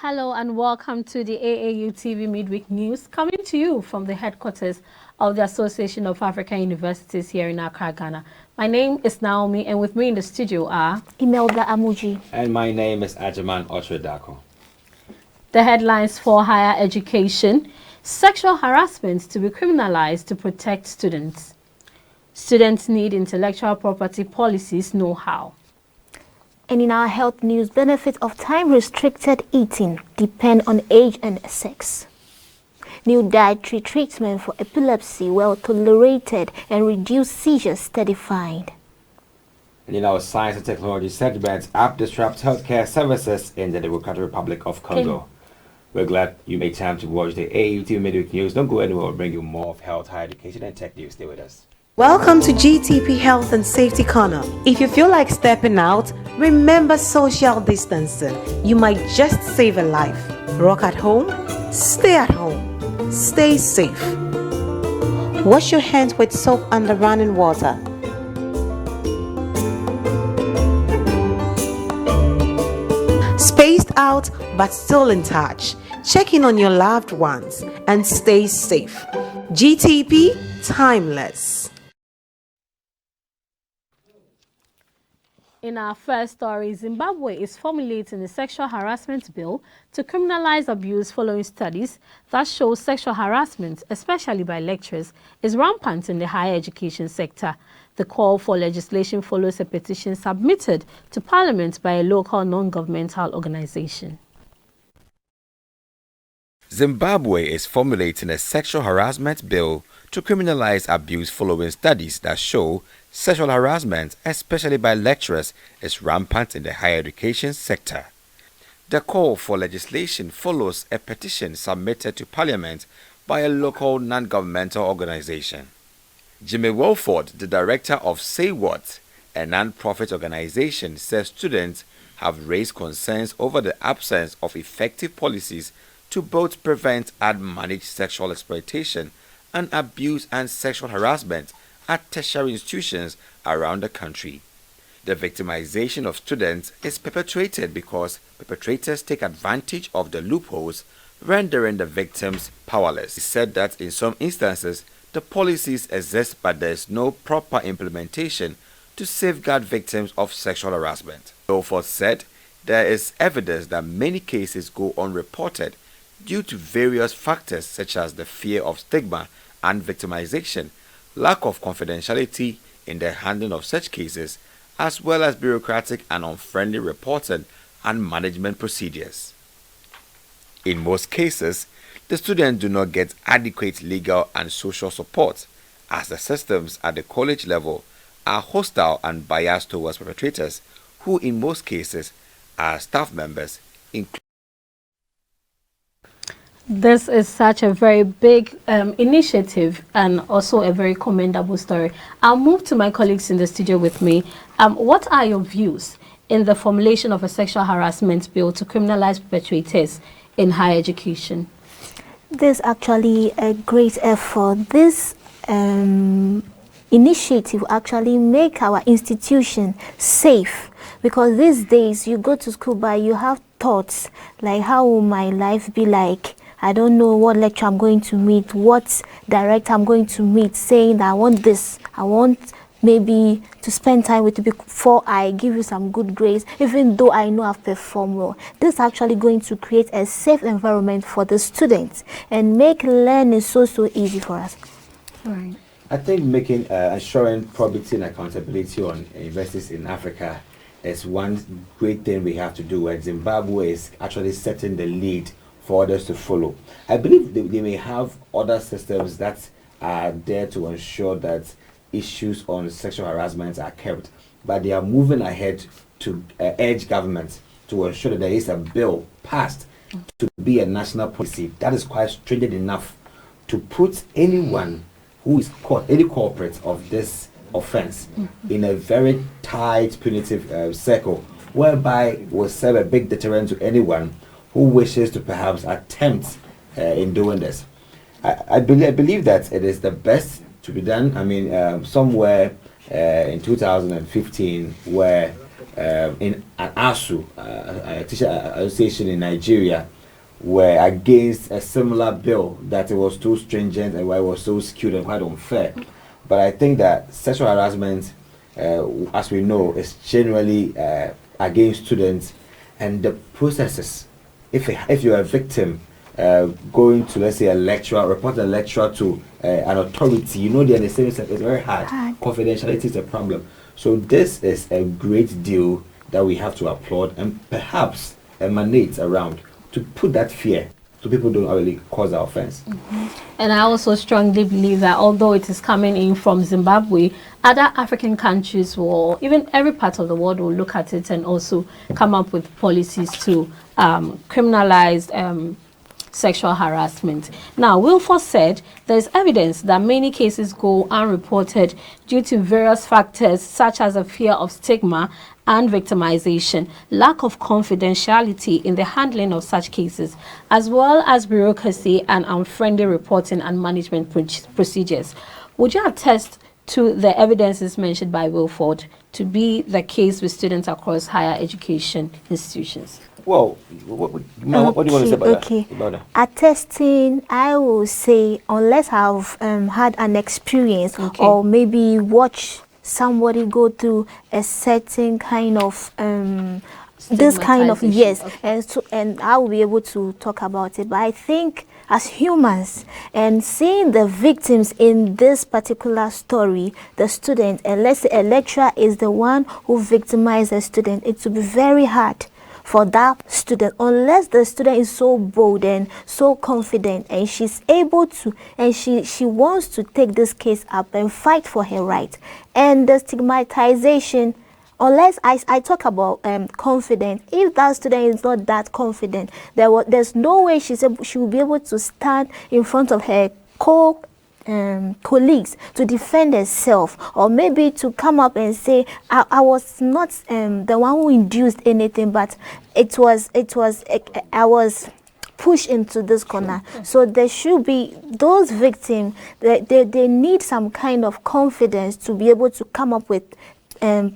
Hello and welcome to the AAU TV Midweek News, coming to you from the headquarters of the Association of African Universities here in Accra, Ghana. My name is Naomi, and with me in the studio are Imelda, Amouji. And my name is Agyemang, Okyere Darko. The headlines for higher education: sexual harassment to be criminalized to protect students. Students need intellectual property policies know-how. And in our health news, benefits of time-restricted eating depend on age and sex. New dietary treatment for epilepsy well tolerated and reduced seizures certified. And in our science and technology segment, app disrupts healthcare services in the Democratic Republic of Congo. We're glad you made time to watch the AAU TV Mid-Week News. Don't go anywhere. We'll bring you more of health, higher education, and tech news. Stay with us. Welcome to GTP Health and Safety Corner. If you feel like stepping out, remember social distancing. You might just save a life. Rock at home, stay at home, stay safe. Wash your hands with soap and running water. Spaced out but still in touch. Check in on your loved ones and stay safe. GTP, timeless. In our first story, Zimbabwe is formulating a sexual harassment bill to criminalize abuse following studies that show sexual harassment, especially by lecturers, is rampant in the higher education sector. The call for legislation follows a petition submitted to Parliament by a local non-governmental organization. Zimbabwe is formulating a sexual harassment bill to criminalize abuse following studies that show sexual harassment, especially by lecturers, is rampant in the higher education sector. The call for legislation follows a petition submitted to Parliament by a local non-governmental organization. Jimmy Wilford, the director of Say What, a non-profit organization, says students have raised concerns over the absence of effective policies to both prevent and manage sexual exploitation and abuse and sexual harassment at tertiary institutions around the country. The victimization of students is perpetuated because perpetrators take advantage of the loopholes, rendering the victims powerless. He said that in some instances, the policies exist but there is no proper implementation to safeguard victims of sexual harassment. Wilford said there is evidence that many cases go unreported due to various factors such as the fear of stigma and victimization, lack of confidentiality in the handling of such cases, as well as bureaucratic and unfriendly reporting and management procedures. In most cases, the students do not get adequate legal and social support, as the systems at the college level are hostile and biased towards perpetrators, who in most cases are staff members, including. This is such a very big initiative and also a very commendable story. I'll move to my colleagues in the studio with me. What are your views in the formulation of a sexual harassment bill to criminalize perpetrators in higher education? This is actually a great effort. This initiative actually make our institution safe, because these days you go to school but you have thoughts like, how will my life be like? I don't know what lecture I'm going to meet, what director I'm going to meet, saying that I want this, I want maybe to spend time with you before I give you some good grades, even though I know I've performed well. This is actually going to create a safe environment for the students and make learning so easy for us. Right. I think making ensuring probity and accountability on universities in Africa is one great thing we have to do, and Zimbabwe is actually setting the lead for others to follow. I believe they may have other systems that are there to ensure that issues on sexual harassment are kept, but they are moving ahead to urge government to ensure that there is a bill passed to be a national policy that is quite stringent enough to put anyone who is caught, any culprit of this offense, in a very tight punitive circle, whereby it will serve a big deterrent to anyone who wishes to perhaps attempt in doing this. I believe that it is the best to be done. I mean, somewhere in 2015, where in an ASU, a teacher association in Nigeria, were against a similar bill, that it was too stringent and why it was so skewed and quite unfair. But I think that sexual harassment, as we know, is generally against students, and the processes. If you're a victim, going to, let's say, a lecturer, report a lecturer to an authority, you know, they're the same. It's very hard. Confidentiality is a problem. So this is a great deal that we have to applaud and perhaps emanate around to put that fear so people don't really cause our offense. And I also strongly believe that although it is coming in from Zimbabwe, other African countries will, even every part of the world will look at it and also come up with policies to criminalize sexual harassment. Now, Wilford said there is evidence that many cases go unreported due to various factors such as a fear of stigma and victimization, lack of confidentiality in the handling of such cases, as well as bureaucracy and unfriendly reporting and management procedures. Would you attest to the evidences mentioned by Wilford to be the case with students across higher education institutions? Well, what do you want to say about that? Attesting, I will say, unless I've had an experience or maybe watch somebody go through a certain kind of this kind of and I will be able to talk about it. But I think as humans, and seeing the victims in this particular story, the student, and let's say a lecturer is the one who victimized a student, it will be very hard for that student, unless the student is so bold and so confident and she's able to, and she wants to take this case up and fight for her right. And the stigmatization, unless I talk about confident, if that student is not that confident, there's no way she will be able to stand in front of her colleagues to defend herself, or maybe to come up and say, I was not the one who induced anything, but I was pushed into this corner. So there should be those victims, they need some kind of confidence to be able to come up with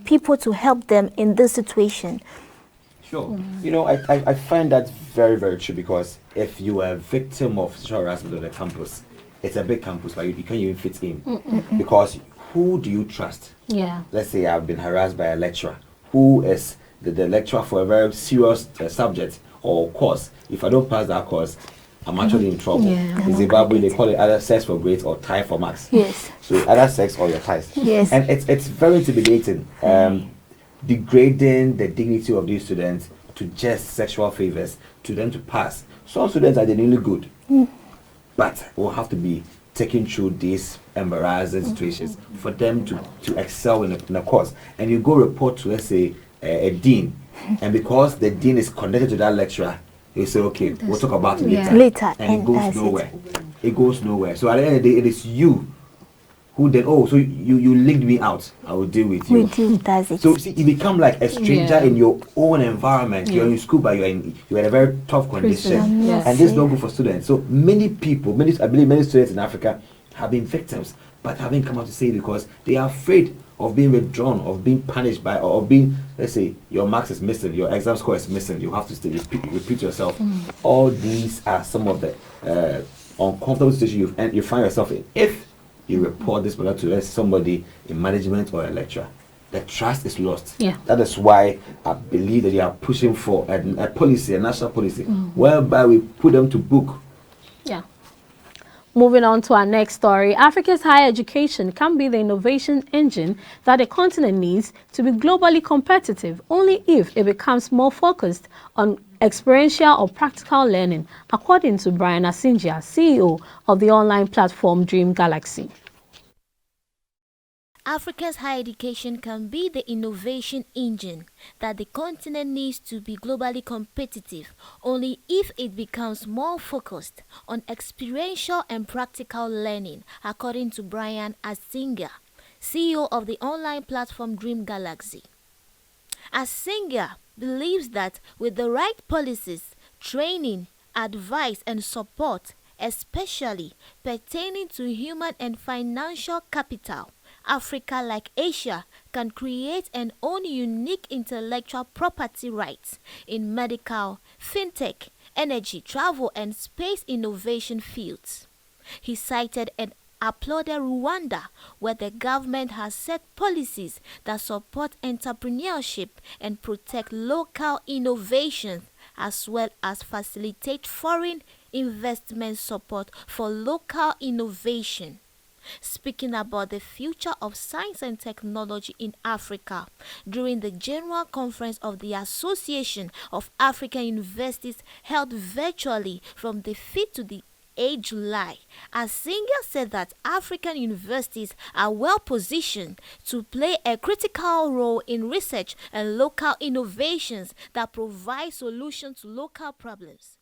people to help them in this situation. Sure. You know, I find that very, very true, because if you are a victim of sexual harassment on the campus, it's a big campus, but you can't even fit in. Because who do you trust? Yeah. Let's say I've been harassed by a lecturer who is the lecturer for a very serious subject or course. If I don't pass that course, I'm actually in trouble. In Zimbabwe, they call it either sex for grades or tie for marks. Yes. So either sex or your ties. Yes. And it's very intimidating, degrading the dignity of these students to just sexual favors, to them to pass. Some students are genuinely good. But we'll have to be taken through these embarrassing situations for them to excel in a course. And you go report to, let's say, a dean, and because the dean is connected to that lecturer, you say, okay, we'll talk about it later. And it goes nowhere. It goes nowhere. So at the end of the day, it is you who then, so you linked me out, I will deal with you. So see, you become like a stranger in your own environment. You're in school, but you're in a very tough condition. And this is not good for students. So many people, I believe many students in Africa have been victims, but haven't come out to say it because they are afraid of being withdrawn, of being punished by, or being, let's say, your marks is missing, your exam score is missing, you have to stay, repeat yourself. All these are some of the uncomfortable situations you find yourself in. If you report this matter to somebody in management or a lecturer, the trust is lost. That is why I believe that they are pushing for a policy, a national policy, whereby we put them to book. Moving on to our next story, Africa's higher education can be the innovation engine that the continent needs to be globally competitive, only if it becomes more focused on experiential or practical learning, according to Brian Asingia, CEO of the online platform Dream Galaxy. Africa's higher education can be the innovation engine that the continent needs to be globally competitive, only if it becomes more focused on experiential and practical learning, according to Brian Asinga, CEO of the online platform Dream Galaxy. Asinga believes that with the right policies, training, advice, and support, especially pertaining to human and financial capital, Africa, like Asia, can create and own unique intellectual property rights in medical, fintech, energy, travel, and space innovation fields. He cited and applauded Rwanda, where the government has set policies that support entrepreneurship and protect local innovations, as well as facilitate foreign investment support for local innovation. Speaking about the future of science and technology in Africa during the General Conference of the Association of African Universities held virtually from the 5th to the 8th July, Agyemang said that African universities are well positioned to play a critical role in research and local innovations that provide solutions to local problems.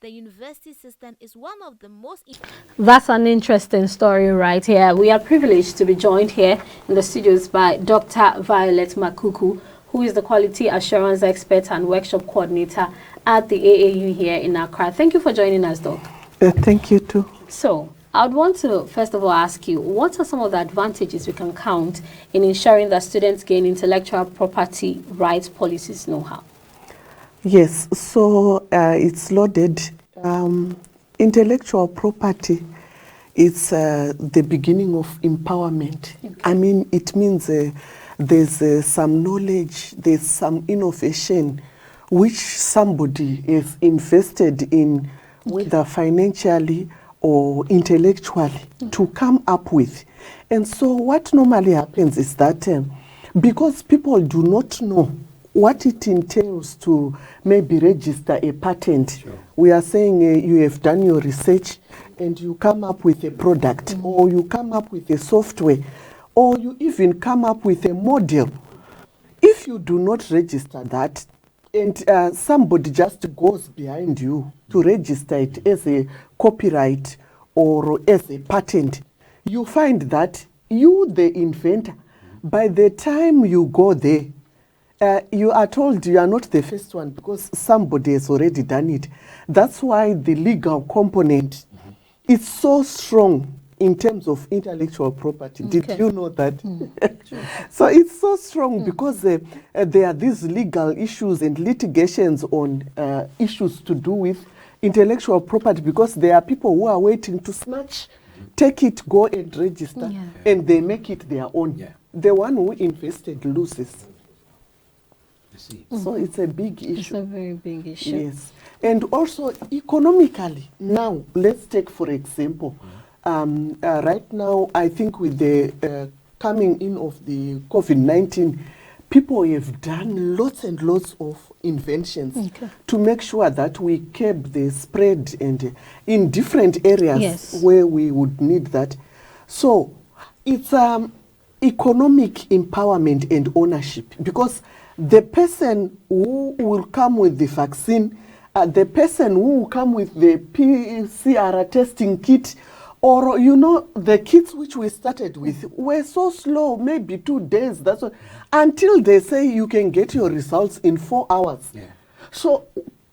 The university system is one of the most... That's an interesting story right here. We are privileged to be joined here in the studios by Dr. Violet Makuku, who is the Quality Assurance Expert and Workshop Coordinator at the AAU here in Accra. Thank you for joining us, Doc. Thank you too. So, I would want to first of all ask you, what are some of the advantages we can count in ensuring that students gain intellectual property rights policies know-how? Yes, so it's loaded. Intellectual property is the beginning of empowerment. Okay. I mean, it means there's some knowledge, there's some innovation which somebody is invested in, whether financially or intellectually, to come up with. And so what normally happens is that because people do not know what it entails to maybe register a patent. Sure. We are saying you have done your research and you come up with a product, or you come up with a software, or you even come up with a model. If you do not register that, and somebody just goes behind you to register it as a copyright or as a patent, you find that you, the inventor, by the time you go there, you are told you are not the first one because somebody has already done it. That's why the legal component is so strong in terms of intellectual property. Okay. Did you know that? Sure. So it's so strong because there are these legal issues and litigations on issues to do with intellectual property, because there are people who are waiting to snatch, take it, go and register, and they make it their own. Yeah. The one who invested loses. So it's a big issue. It's a very big issue. Yes. And also economically, now, let's take for example, right now, I think with the coming in of the COVID-19, people have done lots and lots of inventions to make sure that we curb the spread and in different areas where we would need that. So it's economic empowerment and ownership, because the person who will come with the vaccine, the person who will come with the PCR testing kit, or, you know, the kits which we started with were so slow, maybe 2 days, that's what, until they say you can get your results in 4 hours. Yeah. So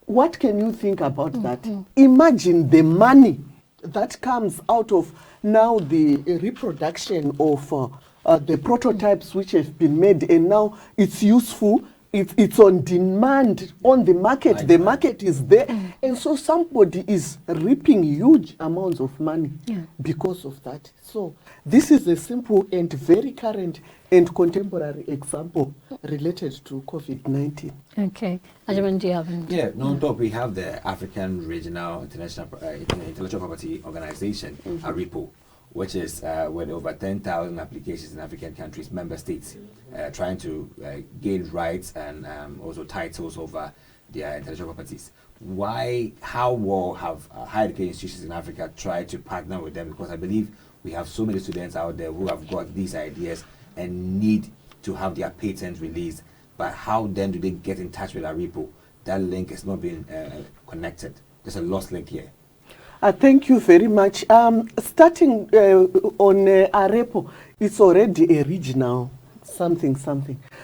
what can you think about that? Imagine the money that comes out of now the reproduction of the prototypes which have been made, and now it's useful, it's on demand on the market. The market is there, and so somebody is reaping huge amounts of money because of that. So this is a simple and very current and contemporary example related to COVID-19. Okay. Agyemang, do you have any? Yeah, on top we have the African Regional International Intellectual Property Organization, ARIPO, which is with over 10,000 applications in African countries, member states, trying to gain rights and also titles over their intellectual properties. How well have higher education institutions in Africa tried to partner with them? Because I believe we have so many students out there who have got these ideas and need to have their patents released. But how then do they get in touch with ARIPO? That link is not being connected. There's a lost link here. Thank you very much. Starting on ARIPO, it's already a regional something.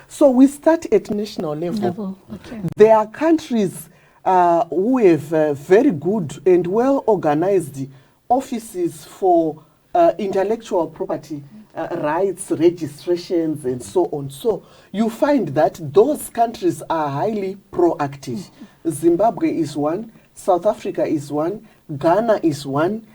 So we start at national level. Okay. There are countries who have very good and well organized offices for intellectual property rights, registrations, and so on. So you find that those countries are highly proactive. Zimbabwe is one. South Africa is one, Ghana is one.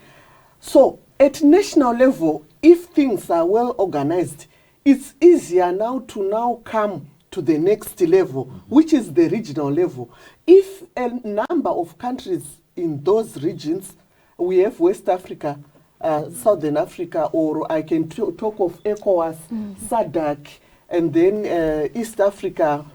So at national level, if things are well organized, it's easier now to come to the next level, which is the regional level. If a number of countries in those regions, we have West Africa, Southern Africa, or I can talk of ECOWAS, SADC, and then East Africa.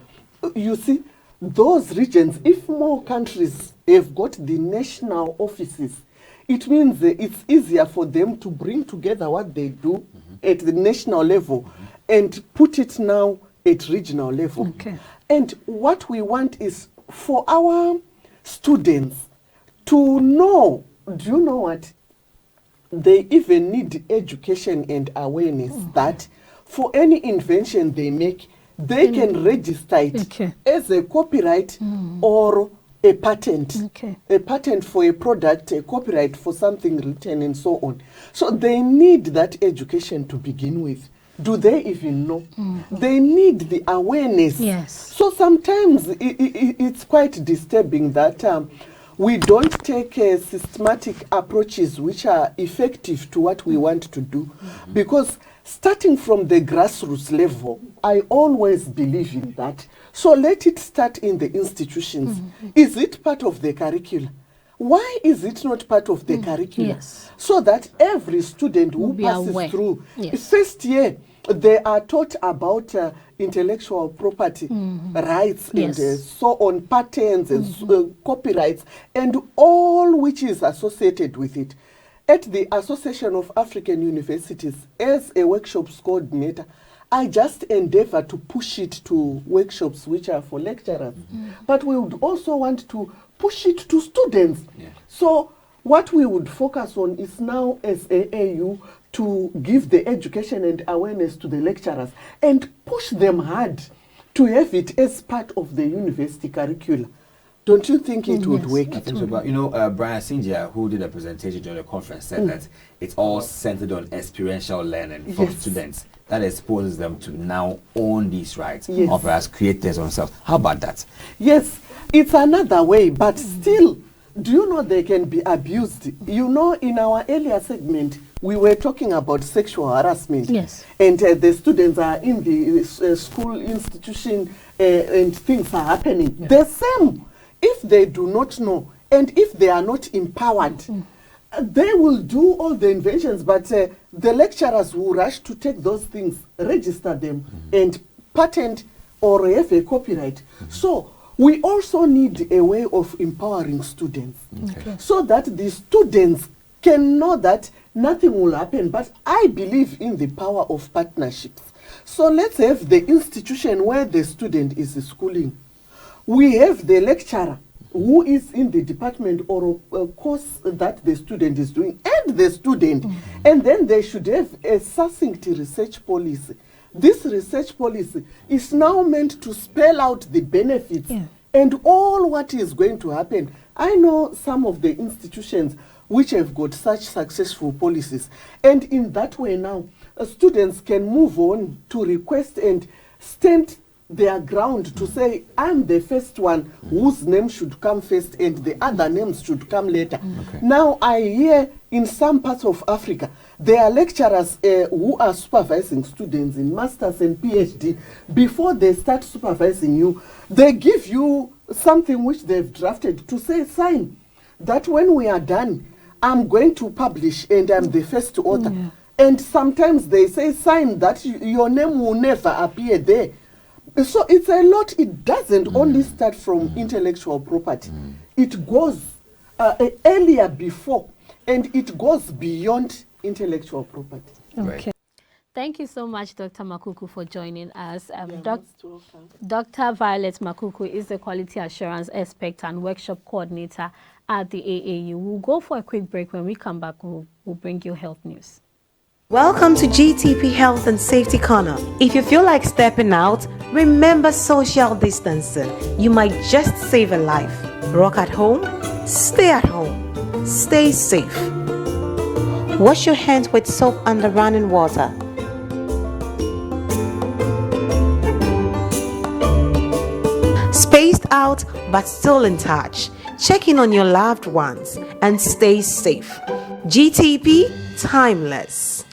You see, those regions, if more countries have got the national offices, it means it's easier for them to bring together what they do at the national level and put it now at regional level. Okay. And what we want is for our students to know, do you know what? They even need education and awareness that for any invention they make, they can register it as a copyright or a patent. A patent for a product, a copyright for something written, and so on. So they need that education to begin with. Do they even know? They need the awareness. Yes. So sometimes it's quite disturbing that we don't take systematic approaches which are effective to what we want to do. Because starting from the grassroots level, I always believe in that. So let it start in the institutions. Is it part of the curriculum? Why is it not part of the curriculum? Yes. So that every student who passes through first year, they are taught about intellectual property rights and so on, patents and copyrights, and all which is associated with it. At the Association of African Universities, as a workshops coordinator, I just endeavor to push it to workshops which are for lecturers. But we would also want to push it to students. So what we would focus on is now as AAU to give the education and awareness to the lecturers and push them hard to have it as part of the university curriculum. Don't you think it would work? I think so, but Brian Sinja, who did a presentation during the conference, said that it's all centered on experiential learning from students that exposes them to now own these rights or perhaps create theirs themselves. How about that? Yes, it's another way, but still, do you know they can be abused? You know, in our earlier segment, we were talking about sexual harassment. Yes. And the students are in the school institution and things are happening. The same. If they do not know and if they are not empowered, they will do all the inventions, but the lecturers will rush to take those things, register them, and patent or have a copyright. So we also need a way of empowering students so that the students can know that nothing will happen. But I believe in the power of partnerships. So let's have the institution where the student is schooling. We have the lecturer who is in the department or a course that the student is doing, and the student. And then they should have a succinct research policy. This research policy is now meant to spell out the benefits and all what is going to happen. I know some of the institutions which have got such successful policies. And in that way now, students can move on to request and stand their ground to say, I'm the first one whose name should come first and the other names should come later. Now I hear in some parts of Africa, there are lecturers who are supervising students in masters and PhD. Before they start supervising you, they give you something which they've drafted to say, sign that when we are done, I'm going to publish and I'm the first author. And sometimes they say, sign that your name will never appear there. So it's a lot. It doesn't only start from intellectual property. It goes earlier before, and it goes beyond intellectual property. Okay. Thank you so much, Dr. Makuku, for joining us. Dr. Violet Makuku is the Quality Assurance Expert and Workshop Coordinator at the AAU. We'll go for a quick break. When we come back, we'll bring you health news. Welcome to GTP Health and Safety Corner. If you feel like stepping out, remember social distancing. You might just save a life. Rock at home, stay at home, stay safe. Wash your hands with soap under running water. Spaced out but still in touch. check in on your loved ones, and stay safe. GTP Timeless.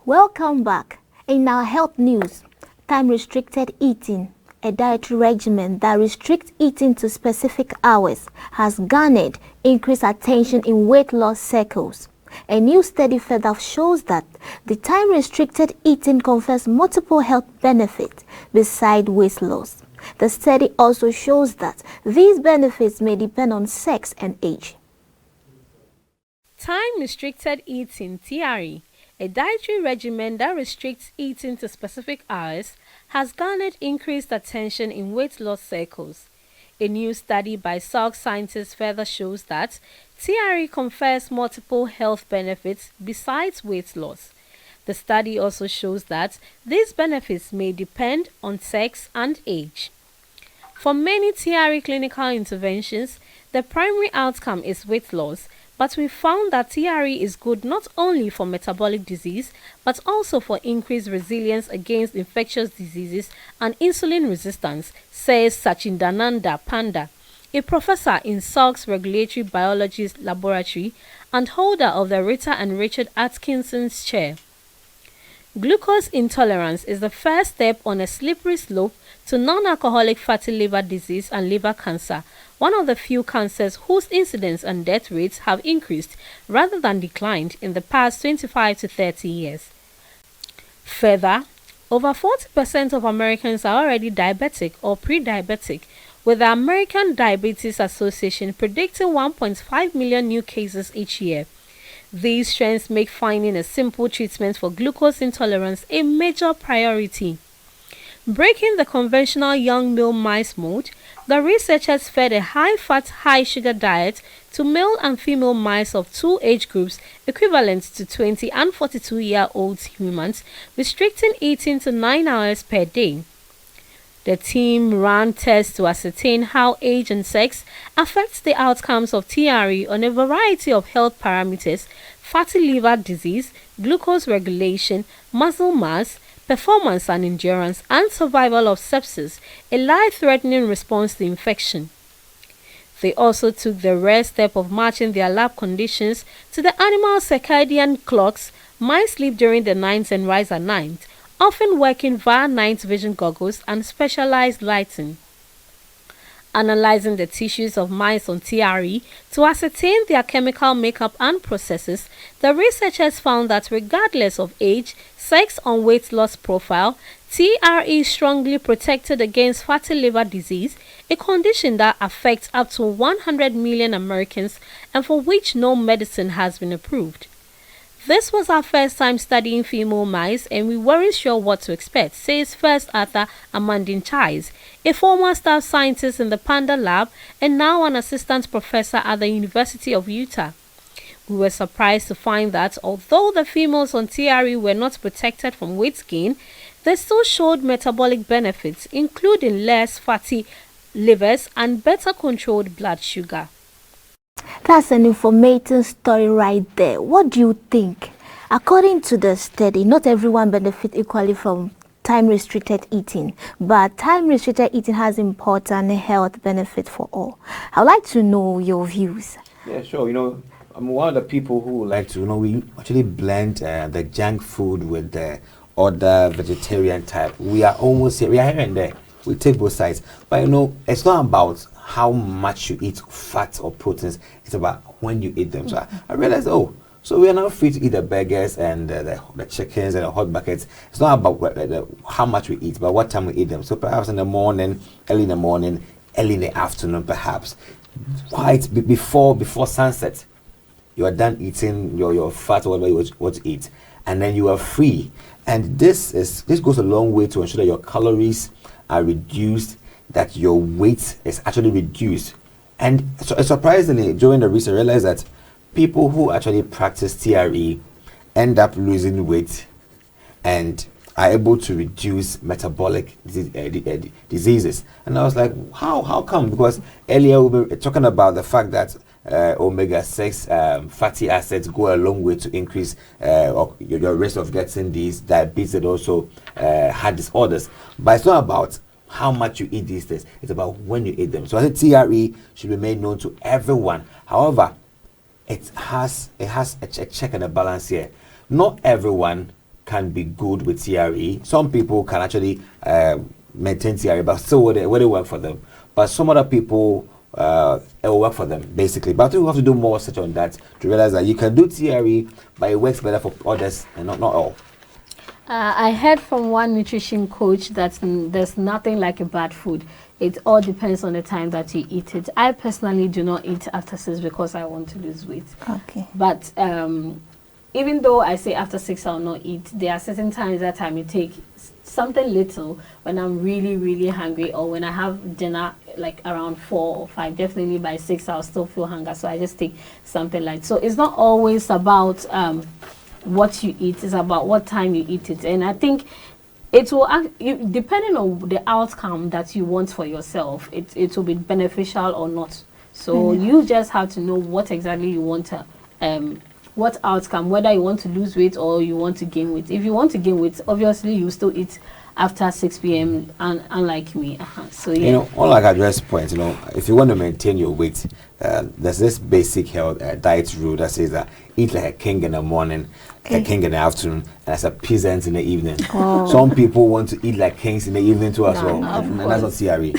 Welcome back. In our health news, time-restricted eating, a dietary regimen that restricts eating to specific hours, has garnered increased attention in weight loss circles. A new study further shows that the time-restricted eating confers multiple health benefits beside weight loss. The study also shows that these benefits may depend on sex and age. Time-restricted eating, TRE, a dietary regimen that restricts eating to specific hours, has garnered increased attention in weight loss circles. A new study by Salk scientists further shows that TRE confers multiple health benefits besides weight loss. The study also shows that these benefits may depend on sex and age. For many TRE clinical interventions, the primary outcome is weight loss, but we found that TRE is good not only for metabolic disease, but also for increased resilience against infectious diseases and insulin resistance, says Sachindananda Panda, a professor in Salk's Regulatory Biology Laboratory and holder of the Rita and Richard Atkinson's Chair. Glucose intolerance is the first step on a slippery slope to non-alcoholic fatty liver disease and liver cancer, one of the few cancers whose incidence and death rates have increased rather than declined in the past 25 to 30 years. Further, over 40% of Americans are already diabetic or pre-diabetic, with the American Diabetes Association predicting 1.5 million new cases each year. These trends make finding a simple treatment for glucose intolerance a major priority. Breaking the conventional young male mice mold, the researchers fed a high-fat, high-sugar diet to male and female mice of two age groups equivalent to 20 and 42-year-old humans, restricting eating to 9 hours per day. The team ran tests to ascertain how age and sex affects the outcomes of TRE on a variety of health parameters: fatty liver disease, glucose regulation, muscle mass, performance and endurance, and survival of sepsis, a life-threatening response to infection. They also took the rare step of matching their lab conditions to the animal circadian clocks. Mice sleep during the night and rise at night, often working via night vision goggles and specialized lighting. Analyzing the tissues of mice on TRE to ascertain their chemical makeup and processes, the researchers found that regardless of age, sex, or weight loss profile, TRE strongly protected against fatty liver disease, a condition that affects up to 100 million Americans and for which no medicine has been approved. This was our first time studying female mice and we weren't sure what to expect, says first author Amandine Chais, a former staff scientist in the Panda lab and now an assistant professor at the University of Utah. We were surprised to find that although the females on TRE were not protected from weight gain, they still showed metabolic benefits, including less fatty livers and better controlled blood sugar. That's an informative story right there. What do you think? According to the study, not everyone benefits equally from time-restricted eating, but time-restricted eating has important health benefits for all. I'd like to know your views. Yeah, sure. I'm one of the people who like to, we actually blend the junk food with the other vegetarian type. We are almost here. We are here and there. We take both sides. But, it's not about how much you eat fat or proteins. It's about when you eat them. So I realized, so we are now free to eat the burgers and the chickens and the hot buckets. It's not about how much we eat, but what time we eat them. So perhaps in the morning, early in the morning, early in the afternoon, perhaps. Right before sunset, you are done eating your fat or whatever you want to eat. And then you are free. And this goes a long way to ensure that your calories are reduced, that your weight is actually reduced. And so, surprisingly, during the research, I realized that people who actually practice TRE end up losing weight and are able to reduce metabolic diseases. And I was like, how come? Because earlier we were talking about the fact that omega-6 fatty acids go a long way to increase your risk of getting these diabetes and also heart disorders. But it's not about how much you eat these things. It's about when you eat them. So I think TRE should be made known to everyone. However, it has a check and a balance here. Not everyone can be good with TRE. Some people can actually maintain TRE, but still would it work for them. But some other people, it will work for them, basically. But I think we have to do more research on that to realize that you can do TRE, but it works better for others and not all. I heard from one nutrition coach that there's nothing like a bad food. It all depends on the time that you eat it. I personally do not eat after 6 because I want to lose weight. Okay. But even though I say after 6 I'll not eat, there are certain times that I may take something little when I'm really, really hungry, or when I have dinner like around 4 or 5. Definitely by 6 I'll still feel hunger, so I just take something light. So it's not always about what you eat, it's about what time you eat it. And I think it will depending on the outcome that you want for yourself, it will be beneficial or not. So you just have to know what exactly you want to what outcome, whether you want to lose weight or you want to gain weight. If you want to gain weight, obviously you still eat after 6 p.m. unlike me. So yeah, you know, unlike address point, you know, if you want to maintain your weight, there's this basic health diet rule that says that eat like a king in the morning, a king in the afternoon, and as a peasant in the evening. Some people want to eat like kings in the evening too as well, and that's not CRE.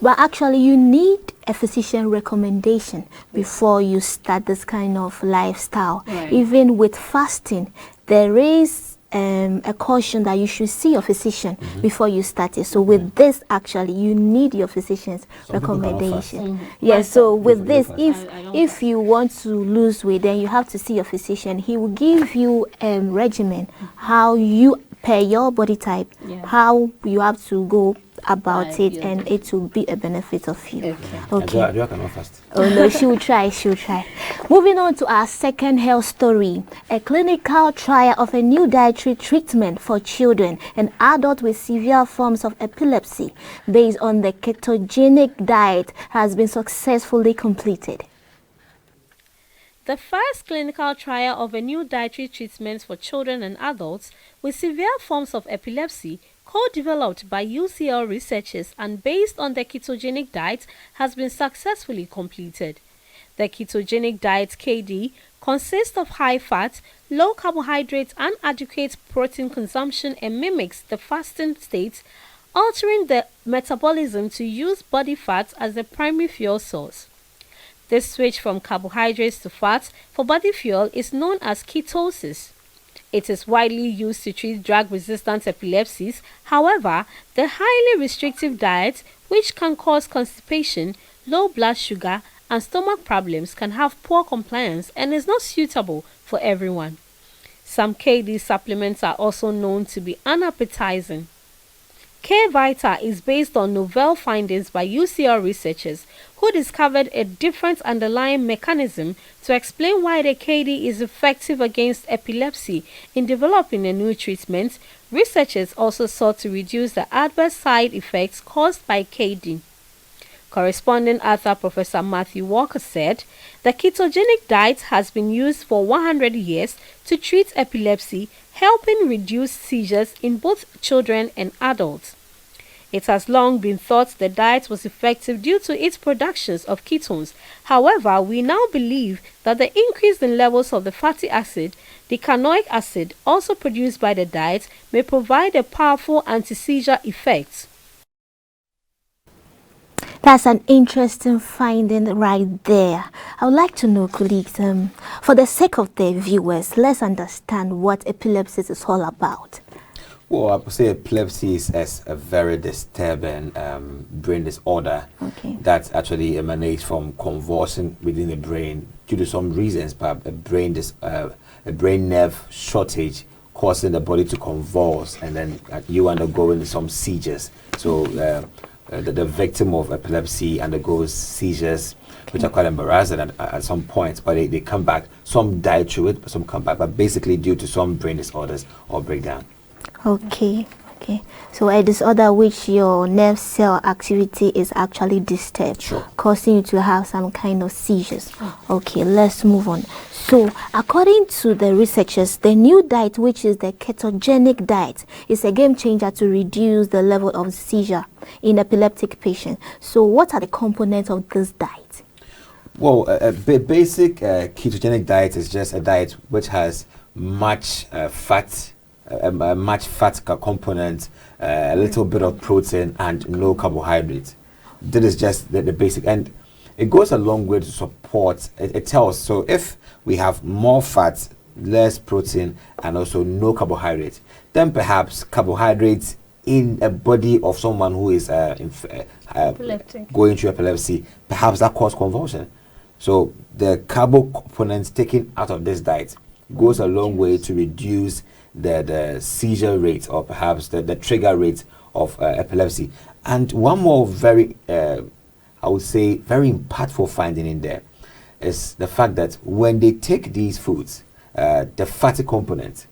But actually, you need a physician recommendation before you start this kind of lifestyle. Right. Even with fasting, there is a caution that you should see your physician before you start it. So with this, actually, you need your physician's recommendation. Yes. So with this, if you want to lose weight, then you have to see your physician. He will give you a regimen, how you, per your body type, how you have to go about it, and it will be a benefit of you. Okay. I cannot fast. Oh no, she will try, she'll try. Moving on to our second health story. A clinical trial of a new dietary treatment for children and adults with severe forms of epilepsy based on the ketogenic diet has been successfully completed. The first clinical trial of a new dietary treatment for children and adults with severe forms of epilepsy, co-developed by UCL researchers and based on the ketogenic diet, has been successfully completed. The ketogenic diet (KD) consists of high fat, low carbohydrates and adequate protein consumption and mimics the fasting state, altering the metabolism to use body fat as the primary fuel source. This switch from carbohydrates to fat for body fuel is known as ketosis. It is widely used to treat drug-resistant epilepsies. However, the highly restrictive diet, which can cause constipation, low blood sugar, and stomach problems, can have poor compliance and is not suitable for everyone. Some KD supplements are also known to be unappetizing. K-Vita is based on novel findings by UCL researchers who discovered a different underlying mechanism to explain why the KD is effective against epilepsy. In developing a new treatment, researchers also sought to reduce the adverse side effects caused by KD. Corresponding author Professor Matthew Walker said, the ketogenic diet has been used for 100 years to treat epilepsy, helping reduce seizures in both children and adults. It has long been thought the diet was effective due to its productions of ketones. However, we now believe that the increase in levels of the fatty acid, the canoic acid, also produced by the diet, may provide a powerful anti-seizure effect. That's an interesting finding right there. I would like to know, colleagues, for the sake of the viewers, let's understand what epilepsy is all about. Well, I would say epilepsy is a very disturbing brain disorder that actually emanates from convulsion within the brain due to some reasons, but a brain nerve shortage causing the body to convulse, and then you undergoing some seizures. So the victim of epilepsy undergoes seizures, which are quite embarrassing at some points, but they come back. Some die through it, but some come back, but basically due to some brain disorders or breakdown. Okay. Okay, so a disorder which your nerve cell activity is actually disturbed, causing you to have some kind of seizures. Okay, let's move on. So, according to the researchers, the new diet, which is the ketogenic diet, is a game changer to reduce the level of seizure in epileptic patients. So, what are the components of this diet? Well, a basic ketogenic diet is just a diet which has much fat, component, a little bit of protein, and no carbohydrates. That is just the basic, and it goes a long way to support. It tells, so if we have more fat, less protein, and also no carbohydrates, then perhaps carbohydrates in a body of someone who is going through epilepsy, perhaps that causes convulsion. So the carbo components taken out of this diet goes a long way to reduce the seizure rate, or perhaps the trigger rate of epilepsy. And one more very, I would say, very impactful finding in there is the fact that when they take these foods, the fatty component,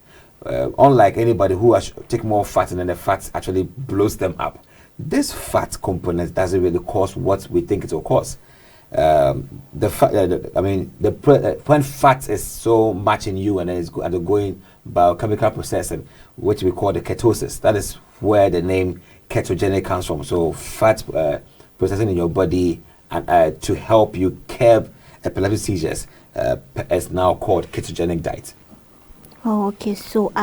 unlike anybody who has take more fat and then the fat actually blows them up, this fat component doesn't really cause what we think it will cause. When fat is so much in you and then it's undergoing biochemical processing, which we call the ketosis, that is where the name ketogenic comes from. So fat processing in your body and to help you curb epilepsy seizures is now called ketogenic diet. Oh, okay. So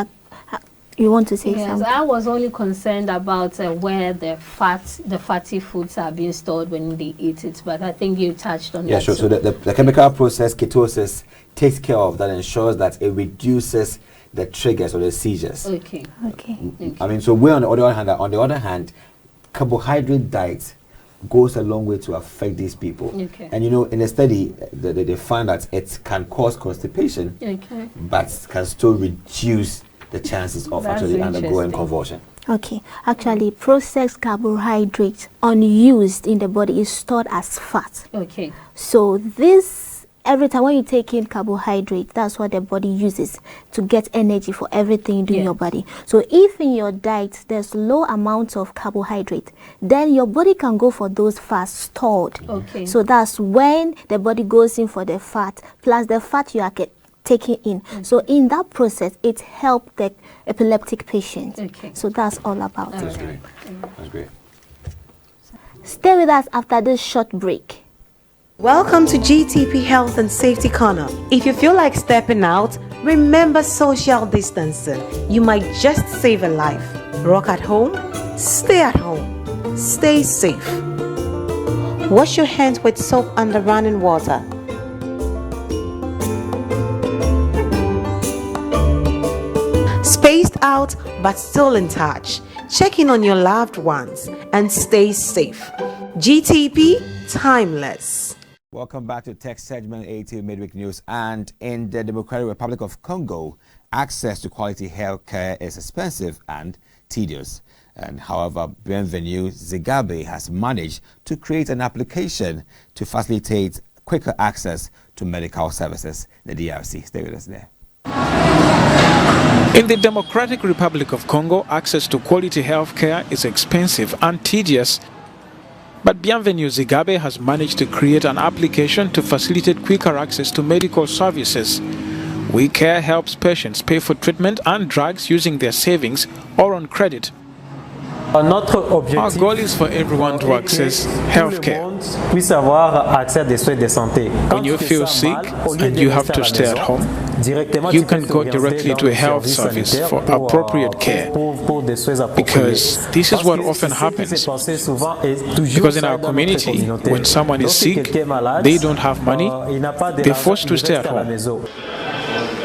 you want to say something? Yes, I was only concerned about where the fatty foods are being stored when they eat it, but I think you touched on that. Yeah, sure. So the chemical process ketosis takes care of that, ensures that it reduces the triggers or the seizures. Okay. I mean, so we're on the other hand, carbohydrate diet goes a long way to affect these people. Okay. And in a study, they found that it can cause constipation, but can still reduce the chances of actually undergoing convulsion. Okay, actually, processed carbohydrates unused in the body is stored as fat. Okay. So this, every time when you take in carbohydrate, that's what the body uses to get energy for everything you do in your body. So if in your diet there's low amounts of carbohydrate, then your body can go for those fats stored. Okay. So that's when the body goes in for the fat, plus the fat you are taking in. So in that process, it helped the epileptic patient. Okay. So that's all about it. That's great. That's great. Stay with us after this short break. Welcome to GTP Health and Safety Corner. If you feel like stepping out, remember social distancing. You might just save a life. Rock at home, stay at home, stay safe. Wash your hands with soap under running water. Spaced out but still in touch. Check in on your loved ones and stay safe. GTP, timeless. Welcome back to Tech Segment AAU TV Mid-Week News. And in the Democratic Republic of Congo, access to quality health care is expensive and tedious. And however, Bienvenue Zigabe has managed to create an application to facilitate quicker access to medical services in the DRC. Stay with us there. In the Democratic Republic of Congo, access to quality health care is expensive and tedious. But Bienvenue Zigabe has managed to create an application to facilitate quicker access to medical services. WeCare helps patients pay for treatment and drugs using their savings or on credit. Our goal is for everyone to access healthcare. When you feel sick and you have to stay at home, you can go directly to a health service for appropriate care, because this is what often happens. Because in our community, when someone is sick, they don't have money, they're forced to stay at home.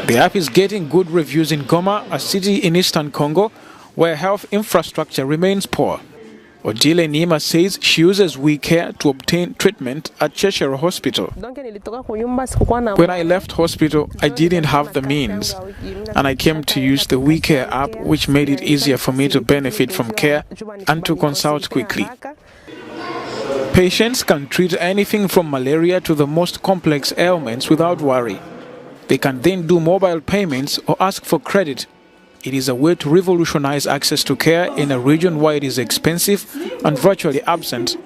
The app is getting good reviews in Goma, a city in eastern Congo, where health infrastructure remains poor. Odile Nima says she uses WeCare to obtain treatment at Cheshire Hospital. When I left hospital, I didn't have the means, and I came to use the WeCare app, which made it easier for me to benefit from care and to consult quickly. Patients can treat anything from malaria to the most complex ailments without worry. They can then do mobile payments or ask for credit. it is a way to revolutionize access to care in a region where it is expensive and virtually absent.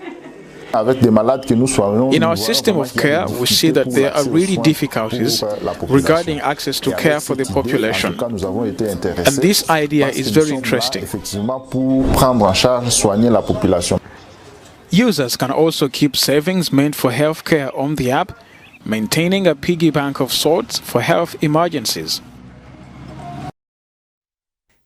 In our system of care, we see that there are really difficulties regarding access to care for the population. And this idea is very interesting. Users can also keep savings meant for healthcare on the app, maintaining a piggy bank of sorts for health emergencies.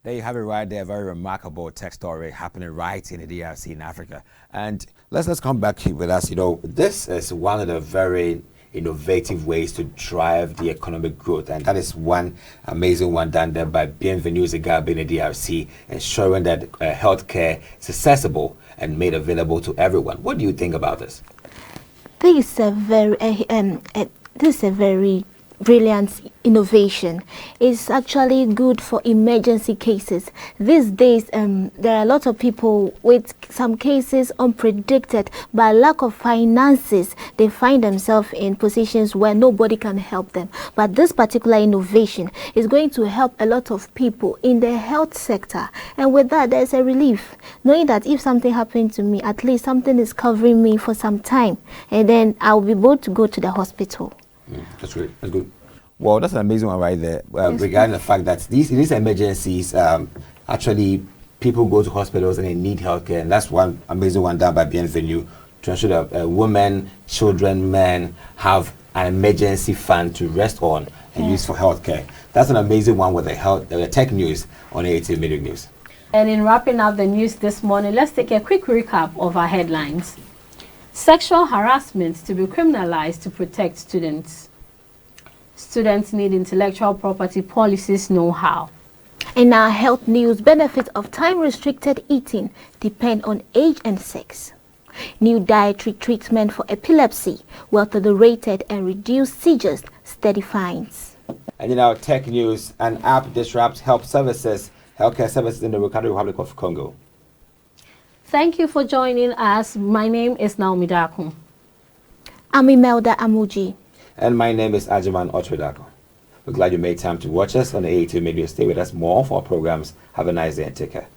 There you have it right there. Very remarkable tech story happening right in the DRC in Africa. And let's come back here with us. You know, this is one of the very innovative ways to drive the economic growth. And that is one amazing one done there by Bienvenue Zigabe in the DRC, ensuring that healthcare is accessible and made available to everyone. What do you think about this? This is a very brilliant innovation. It's actually good for emergency cases. These days, there are a lot of people with some cases unpredicted. By lack of finances, they find themselves in positions where nobody can help them. But this particular innovation is going to help a lot of people in the health sector. And with that, there's a relief, knowing that if something happened to me, at least something is covering me for some time, and then I'll be able to go to the hospital. That's great. That's good. Well, that's an amazing one right there. Regarding the fact that these emergencies, actually, people go to hospitals and they need healthcare, and that's one amazing one done by Bienvenue to ensure that women, children, men have an emergency fund to rest on and use for healthcare. That's an amazing one with the tech news on AAU TV Mid-Week News. And in wrapping up the news this morning, let's take a quick recap of our headlines. Sexual harassment to be criminalized to protect students. Students need intellectual property policies know-how. In our health news, benefits of time-restricted eating depend on age and sex. New dietary treatment for epilepsy will tolerate and reduce seizures, steady fines. And in our tech news, an app disrupts healthcare services in the Democratic Republique of Congo. Thank you for joining us. My name is Naomi Darko. I'm Imelda Amouji. And my name is Agyemang Okyere. We're glad you made time to watch us on the AAU TV Mid-Week. Stay with us more for our programs. Have a nice day and take care.